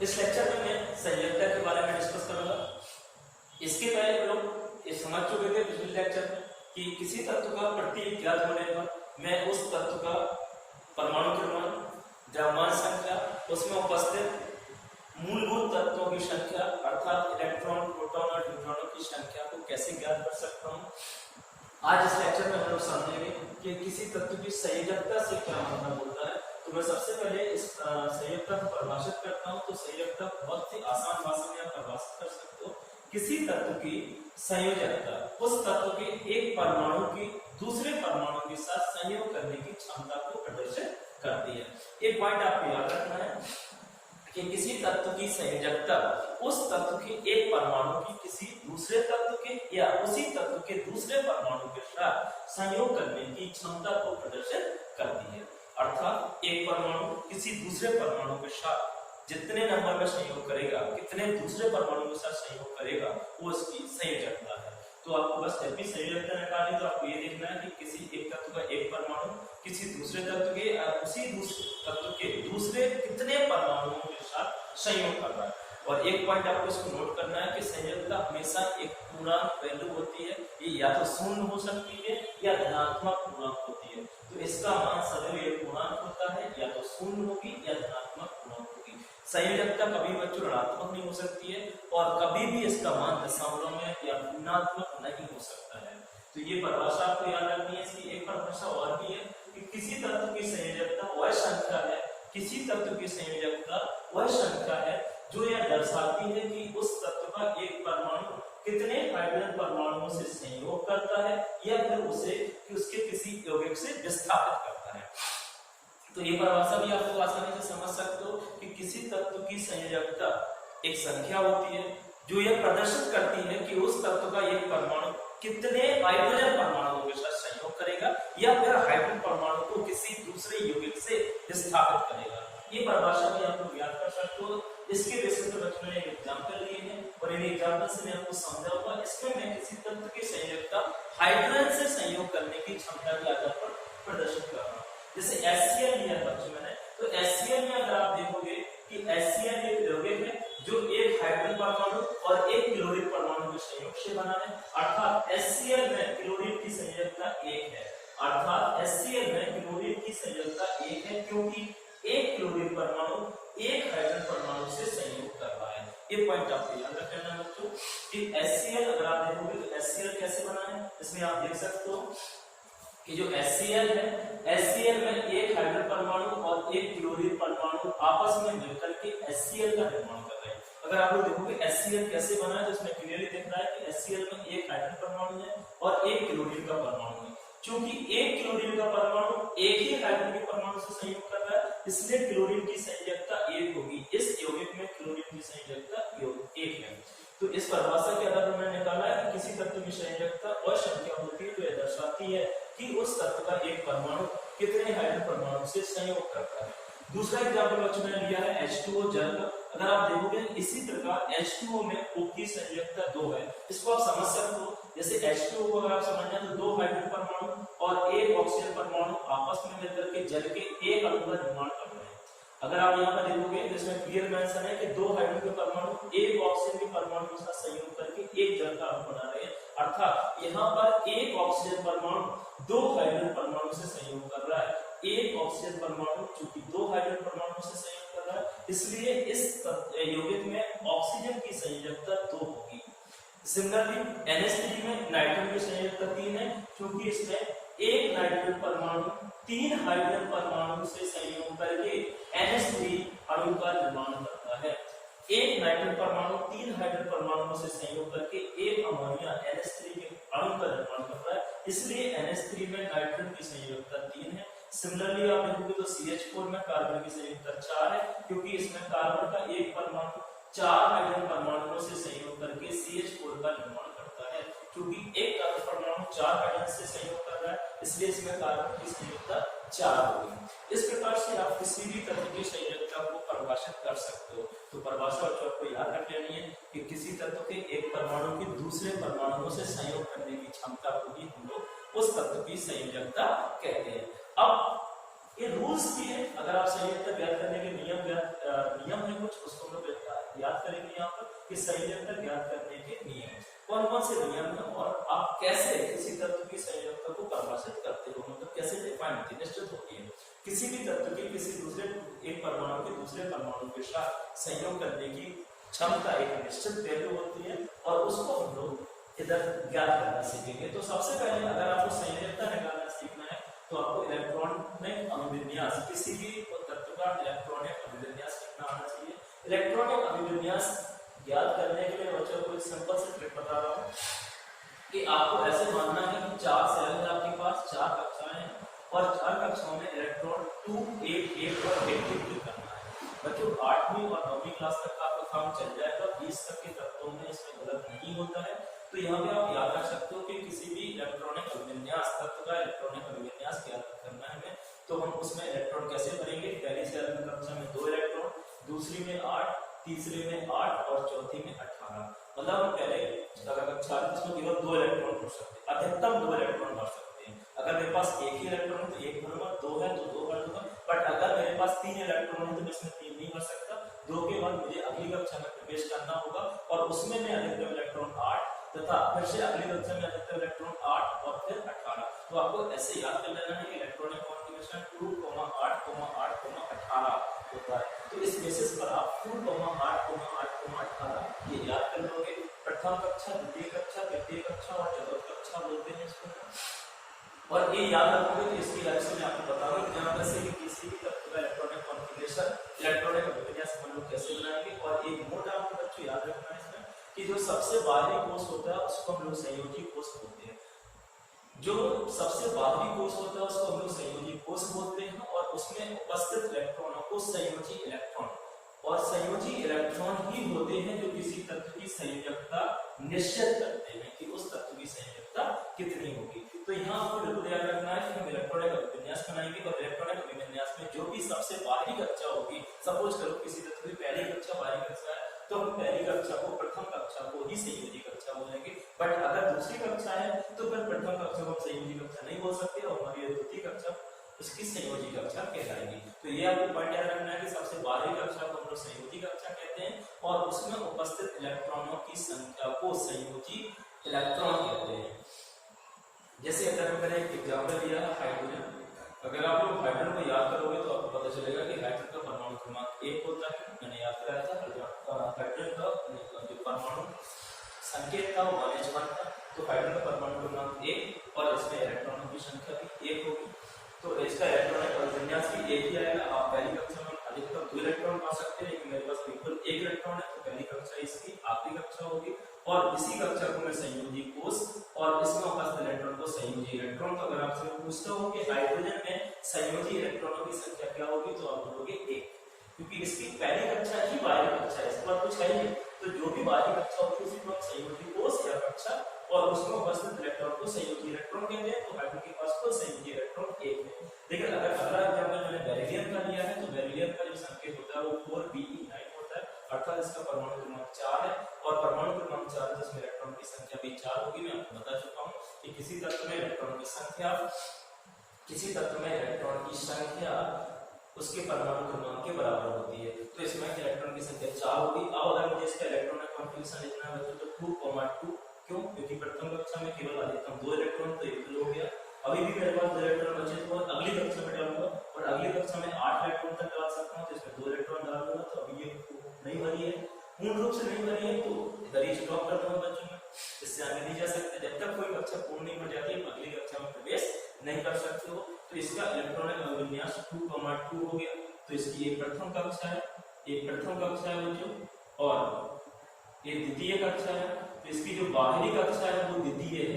इस लेक्चर में मैं संयोजकता के बारे में डिस्कस करूंगा। इसके पहले हम लोग ये समझ चुके थे पिछले लेक्चर में कि किसी तत्व का प्रतीक ज्ञात होने पर मैं उस तत्व का परमाणु क्रमांक, द्रव्यमान संख्या, उसमें उपस्थित मूलभूत तत्वों की संख्या अर्थात इलेक्ट्रॉन, प्रोटॉन और न्यूट्रॉनों की संख्या को कैसे ज्ञात कर सकता हूँ। आज इस लेक्चर में हम लोग समझेंगे कि किसी तत्व की संयोजकता से क्या मतलब होता है। तो मैं सबसे पहले इस संयोजकता को परिभाषित करता हूँ। तो संयोजकता बहुत ही आसान भाषा में आप परिभाषित कर सकते हो। किसी तत्व की संयोजकता उस तत्व के एक परमाणु की दूसरे परमाणु के साथ संयोग करने की क्षमता को प्रदर्शित करती है। एक पॉइंट आपको याद रखना है कि किसी तत्व की संयोजकता उस तत्व के एक परमाणु की किसी दूसरे तत्व के या उसी तत्व के दूसरे परमाणु के साथ संयोग करने की क्षमता को प्रदर्शित करती है। अर्थात एक परमाणु किसी दूसरे परमाणु के साथ जितने नंबर में संयोग करेगा, कितने दूसरे परमाणु के साथ संयोग करेगा, वो इसकी संयोजकता है। तो आपको बस जब भी संयोजकता निकालनी तो आपको ये देखना है कि किसी एक तत्व का एक परमाणु किसी दूसरे तत्व के उसी दूसरे तत्व के दूसरे कितने परमाणुओं के साथ संयोग कर रहा है। और एक पॉइंट आपको इसको नोट करना है कि संयोजकता हमेशा एक पूर्णांक वैल्यू होती है। ये या तो शून्य हो सकती है या धनात्मक पूर्णांक होती है। तो इसका मान सदैव एक पूर्णांक होता है, या तो शून्य होगी या धनात्मक पूर्णांक होगी। संयोजकता कभी बच्चों ऋणात्मक नहीं हो सकती है और कभी भी इसका मान दशमलव में या ऋणात्मक नहीं हो सकता है। तो ये परिभाषा आपको याद रखनी है। इसकी एक परिभाषा और भी है कि किसी तत्व की संयोजकता वह संख्या है, किसी तत्व की संयोजकता वह संख्या है जो यह दर्शाती है कि उस तत्व का एक परमाणु कितने हाइड्रोजन परमाणुओं से संयोग करता है या फिर उसे उसके किसी यौगिक से विस्थापित करता है। तो ये परिभाषा भी आपको आसानी से समझ सकते हो कि किसी तत्व की संयोजकता एक संख्या होती है जो यह प्रदर्शित करती है कि उस तत्व का एक परमाणु कितने हाइड्रोजन परमाणुओं के साथ संयोग करेगा या फिर हाइड्रोजन परमाणु को किसी दूसरे यौगिक से विस्थापित करेगा। ये परिभाषा भी आप लोग याद कर सकते हो। इसके बेसिस पर बच्चों ने एग्जांपल लिए हैं और इन एग्जांपल से मैं आपको समझाऊंगा। इसमें मैं किसी तत्व की संयोजकता हाइड्रोजन से संयोग करने की क्षमता के आधार पर प्रदर्शित कर रहा हूँ। जैसे HCl लिया बच्चों मैंने, तो HCl में अगर आप देखोगे कि HCl एक यौगिक है जो एक हाइड्रोजन परमाणु और एक क्लोरीन परमाणु के संयोग से बना है। अर्थात HCl में क्लोरीन की संयोजकता 1 है। अर्थात HCl में क्लोरीन की संयोजकता 1 है क्योंकि एक क्लोरीन परमाणु एक हाइड्रोजन परमाणु से संयोग कर रहा है। ये पॉइंट आपको याद रखना है बच्चों कि HCl अगर आप देखोगे तो HCl कैसे बना है। इसमें आप देख सकते हो कि जो HCl है, HCl में एक हाइड्रोजन परमाणु और एक क्लोरीन परमाणु आपस में मिलकर के HCl का निर्माण कर रहे हैं। अगर आप लोग देखोगे HCl कैसे बना है तो इसमें क्लियरली दिख रहा है कि HCl में एक हाइड्रोजन परमाणु है और एक क्लोरीन का परमाणु है। क्योंकि एक क्लोरीन का परमाणु एक ही हाइड्रोजन के परमाणु से संयोग कर रहा है, इसलिए क्लोरीन की संयोजकता 1 होगी। इस यौगिक में क्लोरीन की संयोजकता 1 है। तो इस परिभाषा के आधार पर मैंने निकाला है कि किसी तत्व की संयोजकता वह संख्या होती है जो यह दर्शाती है कि उस तत्व का एक परमाणु कितने हाइड्रोजन परमाणु से संयोग करता है। दूसरा एग्जांपल बच्चों ने लिया है H2O जल का। अगर आप देखोगे इसी प्रकार H2O में O की संयोजकता 2 है। इसको आप समझ सकते हो। जैसे H2O को अगर आप समझना तो 2 हाइड्रोजन परमाणु और एक ऑक्सीजन परमाणु आपस में मिलकर के जल के एक अणु का निर्माण कर रहे हैं। अगर आप यहाँ पर देखोगे तो इसमें क्लियर मेंशन है कि 2 हाइड्रोजन के परमाणु एक ऑक्सीजन के परमाणु के साथ संयोग करके एक जल का अणु बना रहे हैं। अर्थात यहाँ पर एक ऑक्सीजन परमाणु 2 हाइड्रोजन परमाणु से संयोग कर रहा है। एक ऑक्सीजन परमाणु चूंकि 2 हाइड्रोजन परमाणु से संयोग कर रहा है, इसलिए इस यौगिक में ऑक्सीजन की संयोजकता 2 होगी। सिमिलरली NH3 में नाइट्रोजन की संयोजकता 3 है क्योंकि इसमें एक नाइट्रोजन परमाणु 3 हाइड्रोजन परमाणु से संयोग करके NH3 अणु का निर्माण करता है। एक नाइट्रोजन परमाणु 3 हाइड्रोजन परमाणुओं से संयोग करके एक अमोनिया NH3 के अणु का निर्माण करता है, इसलिए NH3 में नाइट्रोजन की संयोजकता 3 है। सिमिलरली आप देखोगे तो CH4 में कार्बन की संयोजकता 4 है क्योंकि इसमें कार्बन का एक परमाणु 4 हाइड्रोजन परमाणुओं से संयोग करके CH4 का निर्माण करता है। क्योंकि एक परमाणु 4 हाइड्रोजन से संयोग कर रहा है, इसलिए इसमें कार्बन की संयोजकता 4 होगी। इस प्रकार से आप किसी भी तत्व की संयोजकता को परिभाषित कर सकते हो। तो परिभाषा आपको याद रख लेनी है कि किसी तत्व के एक परमाणु की दूसरे परमाणुओं से संयोग करने की क्षमता को ही हम लोग उस तत्व की संयोजकता कहते हैं। अब ये रूल्स भी है। अगर आप संयोजकता ज्ञात करने के नियम है कुछ, उसको हम लोग कि संयोजकता ज्ञात करने के नियम कौन कौन से नियम है और आप कैसे किसी तत्व की संयोजकता को परिभाषित करते हो, मतलब कैसे डिफाइन होती है, निश्चित होती है। किसी भी तत्व की किसी दूसरे एक परमाणु के दूसरे परमाणु के साथ संयोग करने की क्षमता एक निश्चित वैल्यू होती है और उसको हम लोग इधर ज्ञात करना सीखेंगे। तो सबसे पहले अगर आपको संयोजकता निकालना सीखना है तो आपको इलेक्ट्रॉनिक अभिविन्यास, किसी भी तत्व का इलेक्ट्रॉनिक अभिविन्यास सीखना आना चाहिए। इलेक्ट्रॉनिक अभिविन्यास ज्ञात करने के लिए बच्चों को एक सिंपल से ट्रिक बता रहा हूँ कि आपको ऐसे मानना है कि 4 सेल है आपके पास, 4 कक्षाएं हैं और 4 कक्षाओं में इलेक्ट्रॉन 2 1 1 और 1 करना है। बच्चों 8वीं और 9वीं क्लास तक आपका काम चल जाएगा, 20 तक के तत्वों में इसमें गलत नहीं होता है। तो यहाँ पे आप याद रख सकते हो कि किसी भी इलेक्ट्रॉनिक अभिविन्यास तत्व का इलेक्ट्रॉनिक अभिविन्यास ज्ञात करना है हमें, तो हम उसमें इलेक्ट्रॉन कैसे भरेंगे। पहली सेल में कक्षा में 2 इलेक्ट्रॉन, दूसरी में 8, तीसरे में 8 और चौथी में 18। मतलब हम पहले अगर कक्षा में केवल 2 इलेक्ट्रॉन भर सकते हैं, अधिकतम 2 इलेक्ट्रॉन भर सकते हैं। अगर मेरे पास एक ही इलेक्ट्रॉन है तो 1 भरूंगा, 2 है तो 2 भर दूंगा। बट अगर मेरे पास 3 इलेक्ट्रॉन है तो मैं इसमें 3 नहीं भर सकता। 2 के बाद मुझे अगली कक्षा में प्रवेश करना होगा और उसमें मैं अधिकतम इलेक्ट्रॉन 8 तथा फिर से अगली कक्षा में अधिकतम इलेक्ट्रॉन 8 और फिर 18। तो आपको ऐसे याद कर लेना है कि इलेक्ट्रॉनिक कॉन्फ़िगरेशन 2, 8, 8, 18 होता है। तो इस बेसिस पर आप 2, 8, 8, 18 ये याद कर लोगे। प्रथम कक्षा, द्वितीय कक्षा, तृतीय कक्षा और चतुर्थ कक्षा बोलते हैं इसको। और ये याद रखोगे तो इसकी हेल्प से मैं आपको बताऊंगा जहां पर से किसी भी तत्व का इलेक्ट्रॉनिक कॉन्फ़िगरेशन, इलेक्ट्रॉनिक अभिविन्यास हम लोग कैसे बनाएंगे। और एक मोड आपको बच्चों याद रखना है इसमें कि जो सबसे बाहरी कोष होता है उसको हम लोग संयोजी कोष बोलते हैं। जो सबसे बाहरी कोष होता है उसको हम लोग संयोजी कोष बोलते हैं और उसमें उपस्थित इलेक्ट्रॉनों को संयोजी इलेक्ट्रॉन, और संयोजी इलेक्ट्रॉन ही होते हैं जो किसी तत्व की संयोजकता निश्चित करते हैं कि उस तत्व की संयोजकता कितनी होगी। तो यहाँ आपको बिल्कुल याद रखना है कि हम इलेक्ट्रॉनिक अभिविन्यास बनाएंगे और इलेक्ट्रॉनिक अभिविन्यास में जो भी सबसे बाहरी कक्षा होगी, सपोज करो किसी तत्व की पहली कक्षा बाहरी कक्षा है तो हम पहली कक्षा को, प्रथम कक्षा को ही संयोजी कक्षा बोलेंगे। बट अगर दूसरी कक्षा है तो फिर प्रथम कक्षा को हम संयोजी कक्षा नहीं बोल सकते और हमारी द्वितीय कक्षा उसकी संयोजी कक्षा कहलाएगी। तो ये आपको पॉइंट याद रखना है कि सबसे बाहरी कक्षा को हम लोग संयोजी कक्षा कहते हैं और उसमें उपस्थित इलेक्ट्रॉनों की संख्या को संयोजी इलेक्ट्रॉन कहते हैं। जैसे अगर मैंने एक एग्जांपल दिया हाइड्रोजन, अगर आप लोग हाइड्रोजन को याद करोगे तो आपको पता चलेगा कि हाइड्रोजन का परमाणु क्रमांक 1 होता है। मैंने याद कराया था हाइड्रोजन का जो परमाणु संकेत था वो -1 था, तो हाइड्रोजन का परमाणु क्रमांक 1 और इसमें इलेक्ट्रॉनों की संख्या भी 1 होगी। तो इसका इलेक्ट्रॉनिक अभिविन्यास भी 1 ही आएगा। आप पहली कक्षा में अधिकतम 2 इलेक्ट्रॉन पा सकते हैं, लेकिन मेरे पास बिल्कुल 1 इलेक्ट्रॉन है तो पहली कक्षा इसकी आखिरी कक्षा होगी और इसी कक्षा को मैं संयोजी कोष और इसमें उपस्थित इलेक्ट्रॉन को संयोजी इलेक्ट्रॉन। तो अगर आपसे पूछता हूं कि हाइड्रोजन में संयोजी इलेक्ट्रॉनों की संख्या क्या होगी तो आप बोलोगे 1, क्योंकि इसकी पहली कक्षा ही बाहरी कक्षा है, इसके बाद कुछ है नहीं। तो जो भी बाहरी कक्षा होगी उसी को हम संयोजी कोष या कक्षा और उसमें उपस्थित इलेक्ट्रॉन को संयोजी इलेक्ट्रॉन कहते हैं। तो हाइड्रोजन के पास कुल संयोजी इलेक्ट्रॉन 1 है। लेकिन अगर अगला एग्जांपल मैंने बेरिलियम का लिया है तो बेरिलियम का जो संकेत होता है वो 4Be9 होता है, अर्थात इसका परमाणु क्रमांक 4 है और परमाणु क्रमांक 4 है जिसमें इलेक्ट्रॉन की संख्या भी 4 होगी। मैं आपको बता चुका हूं कि किसी तत्व में इलेक्ट्रॉन की संख्या, किसी तत्व में इलेक्ट्रॉन की संख्या उसके परमाणु क्रमांक के बराबर होती है। तो इसमें इलेक्ट्रॉन की संख्या 4 होगी। अब अगर मुझे इसका इलेक्ट्रॉनिक कॉन्फ़िगरेशन लिखना है तो 2,2, क्यों? क्योंकि प्रथम कक्षा में केवल अधिकतम 2 इलेक्ट्रॉन तो ये हो गया। अभी भी मेरे पास 2 इलेक्ट्रॉन बचे तो अगली कक्षा में डालूंगा और अगली कक्षा में 8 इलेक्ट्रॉन तक डाल सकता हूं, तो इसमें 2 इलेक्ट्रॉन डालूंगा। तो अभी ये नहीं भरी है, पूर्ण रूप से नहीं भरी है, तो इधर ही स्टॉप कर दूंगा बच्चों में, इससे आगे नहीं जा सकते। जब तक कोई कक्षा पूर्ण नहीं हो जाती अगली कक्षा में प्रवेश नहीं कर सकते हो। तो इसका इलेक्ट्रॉनिक अभिविन्यास 2,2 हो गया। तो इसकी ये प्रथम कक्षा है, ये प्रथम कक्षा है बच्चों और ये द्वितीय कक्षा है। तो इसकी जो बाहरी कक्षा है वो द्वितीय है,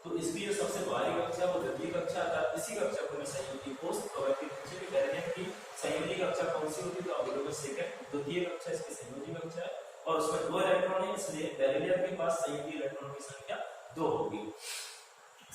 तो इसकी जो सबसे बाहरी कक्षा है वो द्वितीय कक्षा था। इसी कक्षा को मैं संयोजी कोष, अगर पूछे कि बेरिलियम की संयोजी कक्षा कौन सी होती है तो आप बोलोगे सेकंड, द्वितीय कक्षा इसकी संयोजी कक्षा है और उसमें 2 इलेक्ट्रॉन है, इसलिए बेरिलियम के पास संयोजी इलेक्ट्रॉन की संख्या 2 होगी।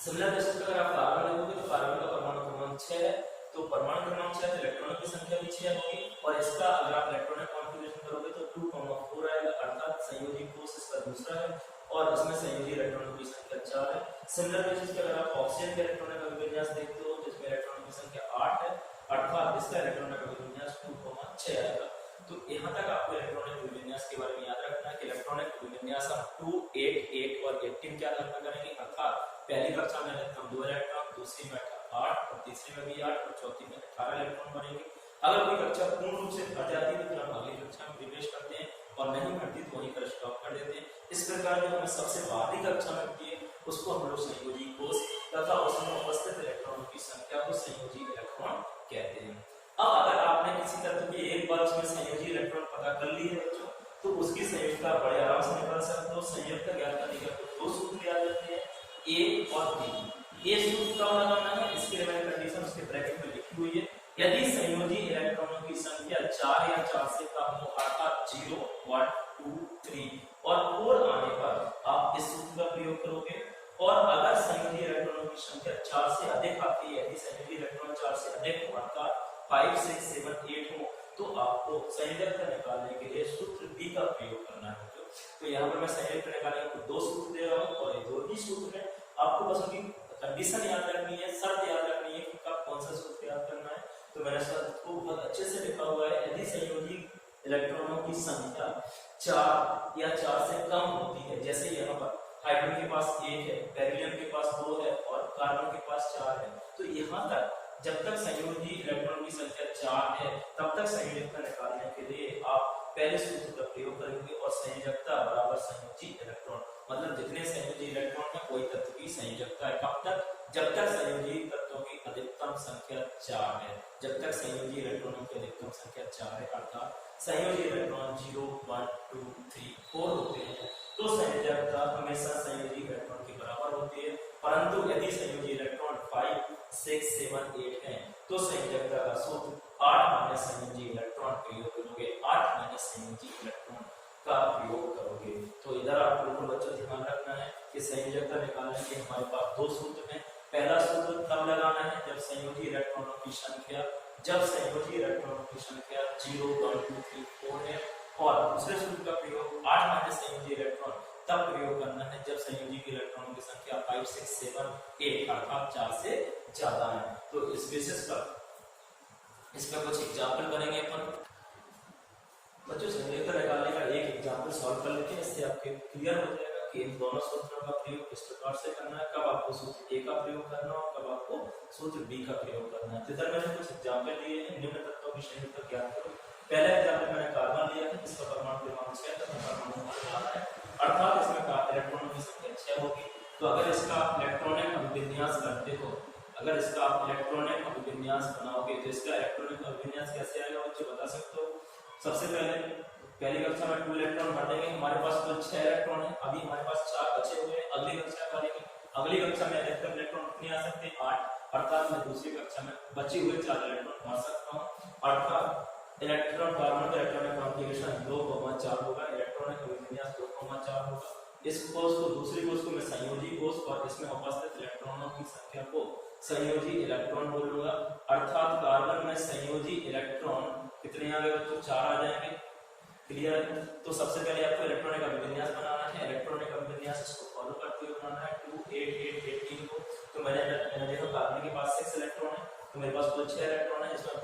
सिमिलर बेसिस पर अगर आप कार्बन देखोगे तो कार्बन का परमाणु क्रमांक 6 है, तो परमाणु क्रमांक 6 है, इलेक्ट्रॉनों की संख्या भी 6 होगी और इसका अगर आप इलेक्ट्रॉनिक कॉन्फ़िगरेशन करोगे तो 2,4 आएगा, अर्थात संयोजी कोष इसका दूसरा है और इसमें संयोजी इलेक्ट्रॉनों की संख्या 4 है। सिमिलर बेसिस पे अगर आप ऑक्सीजन के इलेक्ट्रॉनिक अभिविन्यास देखते हो तो इसमें इलेक्ट्रॉनों की संख्या 8 है, अर्थात इसका इलेक्ट्रॉनिक अभिविन्यास 2,6 आएगा। तो यहाँ तक आपको इलेक्ट्रॉनिक अभिविन्यास के बारे में याद रखना है कि इलेक्ट्रॉनिक विन्यास हम 2, 8, 8 और 18 के आधार पर करेंगे। अर्थात पहली कक्षा में अधिकतम 2 इलेक्ट्रॉन, दूसरी में 8 और तीसरी में भी 8 और चौथी में 18 इलेक्ट्रॉन बनेंगे। अगर कोई कक्षा पूर्ण रूप से भर जाती है तो फिर हम अगली कक्षा में प्रवेश करते हैं और नहीं भरती तो वहीं पर स्टॉप कर देते हैं। इस प्रकार जो हमें सबसे बाहरी कक्षा मिलती है उसको हम लोग संयोजी कोष तथा उसमें उपस्थित इलेक्ट्रॉनों की संख्या को संयोजी इलेक्ट्रॉन कहते हैं। अब अगर आपने किसी तत्व के एक पक्ष में संयोजी इलेक्ट्रॉन पता कर ली है बच्चों, तो उसकी संयुक्तता बड़े आराम से निकाल सकते हो। संयुक्तता ज्ञात करने के आपको दो सूत्र याद रखते हैं, ए और बी। ए सूत्र कब लगाना है, इसके लिए मैंने कंडीशन उसके ब्रैकेट में लिखी हुई है। यदि संयोजी इलेक्ट्रॉनों की संख्या 4 या 4 से कम हो, अर्थात 0, 1, 2, 3 और 4 आने पर आप इस सूत्र का प्रयोग करोगे। और अगर संयोजी इलेक्ट्रॉनों की संख्या 4 से अधिक आती है, यदि संयोजी इलेक्ट्रॉन 4 से अधिक हो अर्थात 5, 6, 7, 8 हो, तो आपको संयोजकता निकालने के लिए सूत्र बी का प्रयोग करना है। तो यहाँ पर मैं संयोजकता निकालने को दो सूत्र दे रहा हूँ और ये दो ही सूत्र है। आपको बस उनकी कंडीशन याद रखनी है, शर्त याद रखनी है कि कब कौन सा सूत्र याद करना है। तो मैंने शर्त को बहुत अच्छे से लिखा हुआ है। यदि संयोजी इलेक्ट्रॉनों की संख्या 4 या 4 से कम होती है, जैसे यहाँ पर हाइड्रोजन के पास 1 है, बेरिलियम के पास 2 है और कार्बन के पास 4 है, तो यहाँ तक जब तक संयोजी इलेक्ट्रॉन की संख्या 4 है तब तक संयोजकता निकालने के लिए आप पहले सूत्र का प्रयोग करेंगे और संयोजकता बराबर संयोजी इलेक्ट्रॉन, मतलब जितने संयोजी इलेक्ट्रॉन है कोई तत्व की संयोजकता है। कब तक, जब तक संयोजी तत्वों की अधिकतम संख्या 4 है। जब तक संयोजी इलेक्ट्रॉनों की अधिकतम संख्या 4 है अर्थात संयोजी इलेक्ट्रॉन 0, 1, 2, 3, 4 होते हैं, तो संयोजकता हमेशा संयोजी इलेक्ट्रॉन के बराबर होती है। परंतु यदि संयोजी इलेक्ट्रॉन 5, 6, 7, 8 है तो संयोजकता का सूत्र 8 माइनस संयोजी इलेक्ट्रॉन प्रयोग करोगे, 8 माइनस संयोजी इलेक्ट्रॉन का प्रयोग करोगे। तो इधर आपको बिल्कुल बच्चों ध्यान रखना है कि संयोजकता निकालने के हमारे पास दो सूत्र हैं। पहला सूत्र तब लगाना है जब संयोजी इलेक्ट्रॉनों की संख्या 0, 1, 2, 3, 4 है, और दूसरे सूत्र का प्रयोग 8 माइनस संयोजी इलेक्ट्रॉन तब प्रयोग करना है जब संयोजी के इलेक्ट्रॉनों की संख्या 5, 6, 7, 8 अर्थात 4 से ज्यादा है। तो इस बेसिस पर इसमें कुछ एग्जाम्पल करेंगे अपन। बच्चों संयोजकता निकालने का एक एग्जाम्पल सॉल्व कर लेते हैं, इससे आपके क्लियर हो जाएगा कि इन दोनों सूत्रों का प्रयोग किस प्रकार से करना है, कब आपको सूत्र ए का प्रयोग करना है और कब आपको सूत्र बी का प्रयोग करना है। इधर मैंने कुछ एग्जाम्पल दिए हैं, निम्न तत्वों की संयुक्तता ज्ञात करो। पहला एग्जाम्पल मैंने कार्बन लिया है, इसका परमाणु क्रमांक 6 तथा परमाणु नंबर है, अर्थात इसमें इलेक्ट्रॉनों की संख्या 6 होगी। तो अगर इसका इलेक्ट्रॉनिक अभिविन्यास करते हो, अगर इसका आप इलेक्ट्रॉनिक अभिविन्यास बनाओगे तो इसका इलेक्ट्रॉनिक अभिविन्यास कैसे आएगा बच्चों बता सकते हो। सबसे पहली कक्षा में 2 इलेक्ट्रॉन भर देंगे, हमारे पास कुल 6 इलेक्ट्रॉन है, अभी हमारे पास 4 बचे हुए हैं। अगली कक्षा करेंगे, अगली कक्षा में अधिकतम इलेक्ट्रॉन कितने आ सकते हैं 8, अर्थात मैं दूसरी कक्षा में बचे हुए 4 इलेक्ट्रॉन भर सकता हूँ। अर्थात इलेक्ट्रॉन कार्बन का इलेक्ट्रॉनिक कॉन्फ़िगरेशन 2,4 होगा, इलेक्ट्रॉनिक अभिविन्यास 2,4 होगा। इस कोष को दूसरी कोष को मैं संयोजी कोष और इसमें उपस्थित इलेक्ट्रॉनों की संख्या को संयोजी इलेक्ट्रॉन बोलूंगा। अर्थात कार्बन में संयोजी इलेक्ट्रॉन कितने आ गए बच्चों 4 आ जाएंगे। क्लियर है। तो सबसे पहले आपको इलेक्ट्रॉनिक अभिविन्यास बनाना है, इलेक्ट्रॉनिक अभिविन्यास इसको फॉलो करते हुए बनाना है 2, 8, 8, 18 को। तो मैंने देखा कार्बन के पास 6 इलेक्ट्रॉन है, तो मेरे पास कुल 6 इलेक्ट्रॉन है, इसमें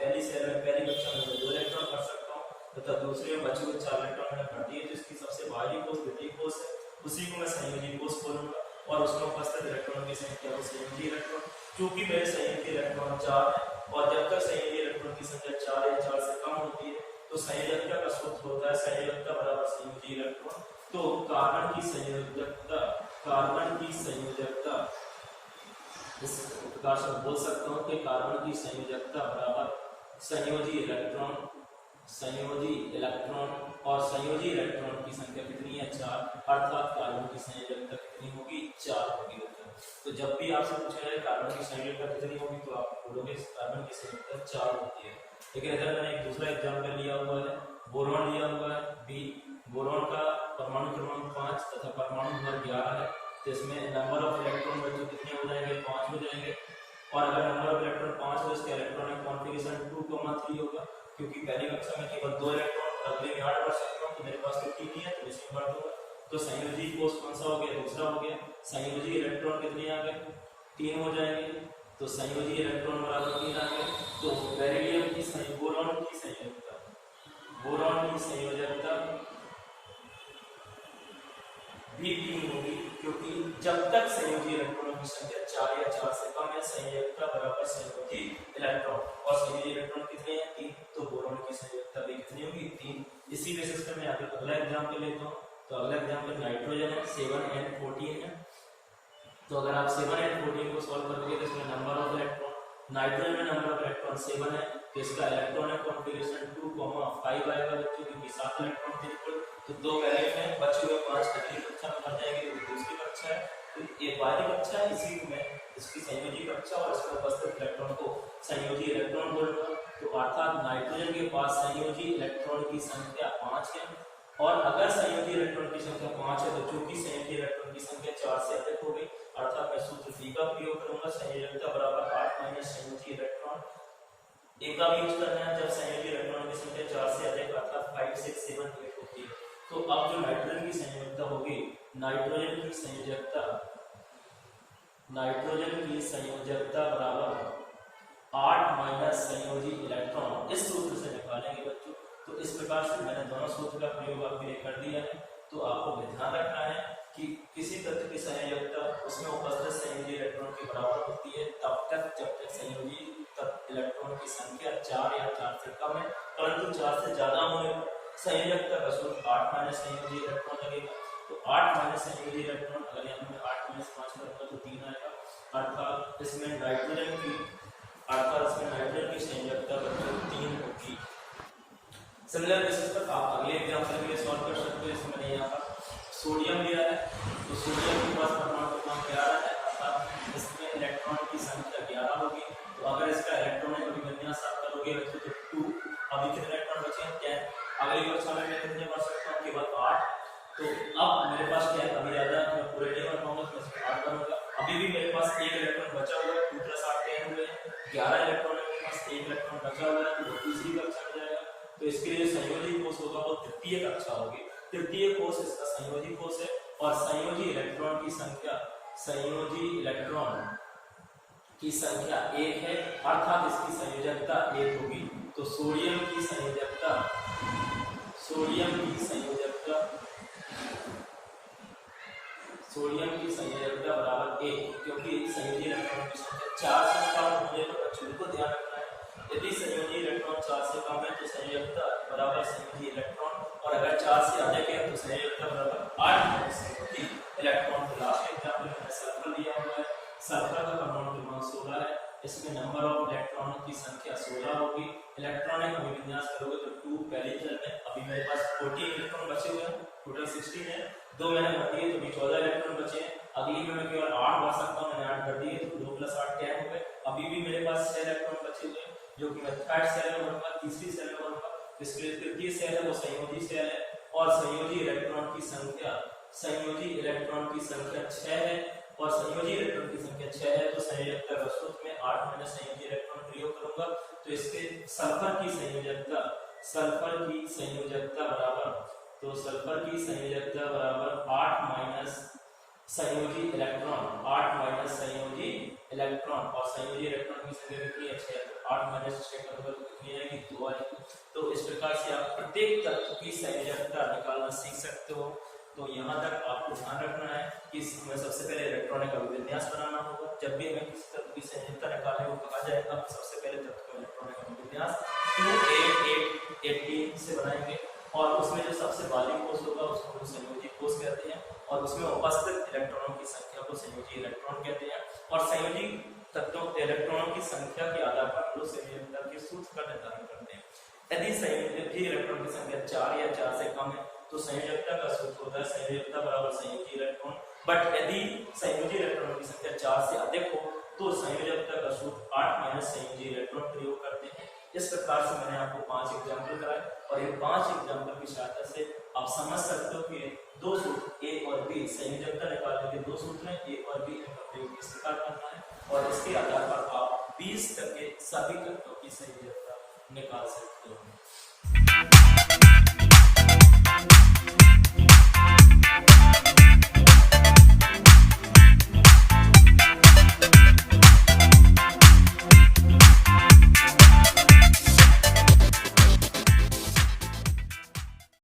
पहली कक्षा में 2 इलेक्ट्रॉन भर सकता हूँ तथा दूसरे में बचे हुए 4 इलेक्ट्रॉन मैंने भर दिए। तो इसकी सबसे बाहरी कोष द्वितीय कोष है, उसी को मैं संयोजी कोष बोलूंगा और उसमें उपस्थित इलेक्ट्रॉन की संख्या को संयोजी इलेक्ट्रॉन। चूंकि मेरे संयोजी इलेक्ट्रॉन 4 है और जब तक संयोजी इलेक्ट्रॉन की संख्या 4 या 4 से कम होती है तो संयोजकता का सूत्र होता है संयोजकता बराबर संयोजी इलेक्ट्रॉन। तो कार्बन की संयोजकता इस प्रकार से बोल सकता हूँ कि कार्बन की संयोजकता बराबर संयोजी इलेक्ट्रॉन और संयोजी इलेक्ट्रॉन की संख्या कितनी है 4, अर्थात कार्बन की संयोजकता कितनी होगी 4 होगी। तो जब भी आपसे पूछा जाए कार्बन की संयोजकता कितनी होगी तो आप बोलोगे कार्बन की संयोजकता 4 होती है। लेकिन इधर मैंने एक दूसरा एग्जाम्पल लिया हुआ है, बोरॉन लिया हुआ है बी। बोरॉन का परमाणु क्रमांक 5 तथा परमाणु नंबर 11 है, तो इसमें नंबर ऑफ इलेक्ट्रॉन बच्चों कितने हो जाएंगे 5 हो जाएंगे। और अगर नंबर ऑफ इलेक्ट्रॉन 5 हो इसका इलेक्ट्रॉनिक कॉन्फ़िगरेशन 2,3 होगा, क्योंकि पहली कक्षा में केवल 2 इलेक्ट्रॉन अगले में 8 भर सकता हूँ, तो मेरे पास 3 है तो इसमें भर दूंगा। तो संयोजी कोष कौन सा हो गया दूसरा हो गया। संयोजी इलेक्ट्रॉन कितने आ गए 3 हो जाएंगे, तो संयोजी इलेक्ट्रॉन बराबर 3 आ गए। तो बेरिलियम की बोरॉन की संयोजकता भी 3 होगी, क्योंकि जब तक संयोजी इलेक्ट्रॉनों की संख्या 4 या 4 से कम है संयोजकता बराबर संयोजी इलेक्ट्रॉन, और संयोजी इलेक्ट्रॉन कितने हैं 3, तो बोरॉन की संयोजकता भी कितनी होगी 3। इसी बेसिस पे मैं आगे अगला एग्जांपल लेता हूं। तो अगला एग्जांपल नाइट्रोजन है 7n14 है। तो अगर आप 7n14 को सॉल्व करोगे तो इसमें नंबर ऑफ इलेक्ट्रॉन, नाइट्रोजन में नंबर ऑफ इलेक्ट्रॉन 7 है, तो इसका इलेक्ट्रॉनिक कॉन्फ़िगरेशन 2,5 आएगा बच्चों, क्योंकि 7 इलेक्ट्रॉन थे कुल, तो 2 पहले में बचे हुए 5 अगली कक्षा में भर जाएंगे, तो दूसरी कक्षा है, तो ये पहली कक्षा है, इसी में इसकी संयोजी कक्षा और इसमें उपस्थित इलेक्ट्रॉन को संयोजी इलेक्ट्रॉन बोलूंगा। तो अर्थात नाइट्रोजन के पास संयोजी इलेक्ट्रॉन की संख्या 5 है, और अगर संयोजी इलेक्ट्रॉन की संख्या 5 है तो चूंकि संयोजी इलेक्ट्रॉन की संख्या 4 से अधिक हो गई, अर्थात मैं सूत्र डी का प्रयोग करूंगा, संयोजकता बराबर 8 माइनस संयोजी इलेक्ट्रॉन। ए का भी यूज करना है जब संयोजी इलेक्ट्रॉन की संख्या 4 से अधिक अर्थात 5 6 7 8 होती है। तो अब जो नाइट्रोजन की संयोजकता होगी, नाइट्रोजन की संयोजकता बराबर 8 माइनस संयोजी इलेक्ट्रॉन, इस सूत्र से निकालेंगे बच्चों। तो इस प्रकार से मैंने दोनों सूत्र का प्रयोग आपके लिए कर दिया है। तो आपको ध्यान रखना है कि किसी तत्व की संयोजकता उसमें उपस्थित संयोजी इलेक्ट्रॉन के बराबर होती है तब तक जब तक संयोजी इलेक्ट्रॉन की संख्या 4 या 4 से कम है, परंतु 4 से ज्यादा होने पर संयोजकता का सूत्र 8 माइनस संयोजी इलेक्ट्रॉन लगेगा। तो 8 माइनस संयोजी इलेक्ट्रॉन, अगर यहाँ पे 8 माइनस 5 करूंगा तो 3 आएगा, अर्थात इसमें नाइट्रोजन की संयोजकता बच्चों 3 होगी। सिमिलर बेसिस पर आप अगले एग्जांपल के लिए सॉल्व कर सकते हो। इसमें मैंने यहाँ पर सोडियम लिया है, तो सोडियम के पास परमाणु क्रमांक 11 है, अर्थात इसमें इलेक्ट्रॉन की संख्या 11 होगी। तो अगर इसका इलेक्ट्रॉनिक अभिविन्यास आप करोगे बच्चों तो 2, अभी कितने इलेक्ट्रॉन बचे हैं 10, अगली कक्षा में मैं कितने पढ़ सकता हूँ केवल 8। तो अब मेरे पास क्या है, अभी ज्यादा मैं पूरे नहीं कर पाऊंगा तो मैं 8 करूंगा। अभी भी मेरे पास 1 इलेक्ट्रॉन बचा हुआ है, 2 + 8 10 हुए, 11 इलेक्ट्रॉन है, मेरे पास 1 इलेक्ट्रॉन बचा हुआ है, तो तीसरी कक्षा में जाएगा। तो इसके लिए संयोजी कोष होगा वो तृतीय कक्षा होगी। तृतीय कोष इसका संयोजी कोष है, और संयोजी इलेक्ट्रॉन की संख्या 1 है, अर्थात इसकी संयोजकता 1 होगी। तो सोडियम की संयोजकता बराबर 1, क्योंकि संयोजी इलेक्ट्रॉन की संख्या 4 से कम होने पर बच्चों को ध्यान रखना है, यदि संयोजी इलेक्ट्रॉन 4 से कम है तो संयोजकता बराबर संयोजी इलेक्ट्रॉन, और अगर 4 से अधिक है तो संयोजकता बराबर 8 माइनस संयोजी इलेक्ट्रॉन। तो लास्ट एग्जांपल मैंने सल्फर लिया हुआ है, सल्फर का परमाणु क्रमांक 16 है, इसमें नंबर ऑफ इलेक्ट्रॉनों की संख्या 16 होगी। इलेक्ट्रॉनिक अभिविन्यास करोगे तो 2 पहली चरण में, अभी मेरे पास 14 इलेक्ट्रॉन बचे हुए हैं, टोटल 16 है, 2 मैंने भर दिए तो भी 14 इलेक्ट्रॉन बचे हैं। अगली में मैं केवल 8 भर सकता हूँ, मैंने 8 भर दिए तो 2 + 8 10 हो गए। अभी भी मेरे पास 6 इलेक्ट्रॉन बचे हुए हैं, जो कि मैं थर्ड सेल में भरूंगा, तीसरी सेल में भरूंगा। इसके लिए तृतीय सेल है वो संयोजी सेल है, और संयोजी इलेक्ट्रॉन की संख्या 6 है, और संयोजी इलेक्ट्रॉन की संख्या 6 है, तो संयोजकता का सूत्र में 8 माइनस संयोजी इलेक्ट्रॉन प्रयोग करूंगा। तो इसके सल्फर की संयोजकता बराबर 8 माइनस संयोजी इलेक्ट्रॉन, और संयोजी इलेक्ट्रॉन की संख्या कितनी है 6, तो 8 माइनस 6 करोगे तो कितनी आएगी 2 आएगी। तो इस प्रकार से आप प्रत्येक तत्व की संयोजकता निकालना सीख सकते हो। तो यहाँ तक आपको ध्यान रखना है कि इसमें सबसे पहले इलेक्ट्रॉनिक अभिविन्यास बनाना होगा। जब भी हमें किसी तत्व की संयोजकता निकालने को कहा जाएगा तो सबसे पहले तत्व का इलेक्ट्रॉनिक अभिविन्यास 2 8 8 18 से बनाएंगे, और उसमें जो सबसे बाहरी कोष होगा उसको हम संयोजी कोष कहते हैं, और उसमें उपस्थित इलेक्ट्रॉनों की संख्या को संयोजी इलेक्ट्रॉन कहते हैं। और संयोजी तत्वों इलेक्ट्रॉनों की संख्या के आधार पर हम लोग संयोजकता के सूत्र का निर्धारण करते हैं। यदि संयोजी इलेक्ट्रॉन की संख्या 4 या 4 से कम है तो संयोजकता का सूत्र होता है संयोजकता बराबर संयोजी इलेक्ट्रॉन। बट यदि संयोजी इलेक्ट्रॉनों की संख्या 4 से अधिक हो तो संयोजकता का सूत्र 8 माइनस संयोजी इलेक्ट्रॉन प्रयोग करते हैं। इस प्रकार से मैंने आपको 5 एग्जाम्पल कराए, और इन 5 एग्जाम्पल की सहायता से आप समझ सकते हो कि 2 सूत्र ए और बी, संयोजकता निकालने के 2 सूत्र हैं, ए और बी, इनका प्रयोग किस प्रकार करना है, और इसके आधार पर आप 20 तक के सभी तत्वों की संयोजकता निकाल सकते हो।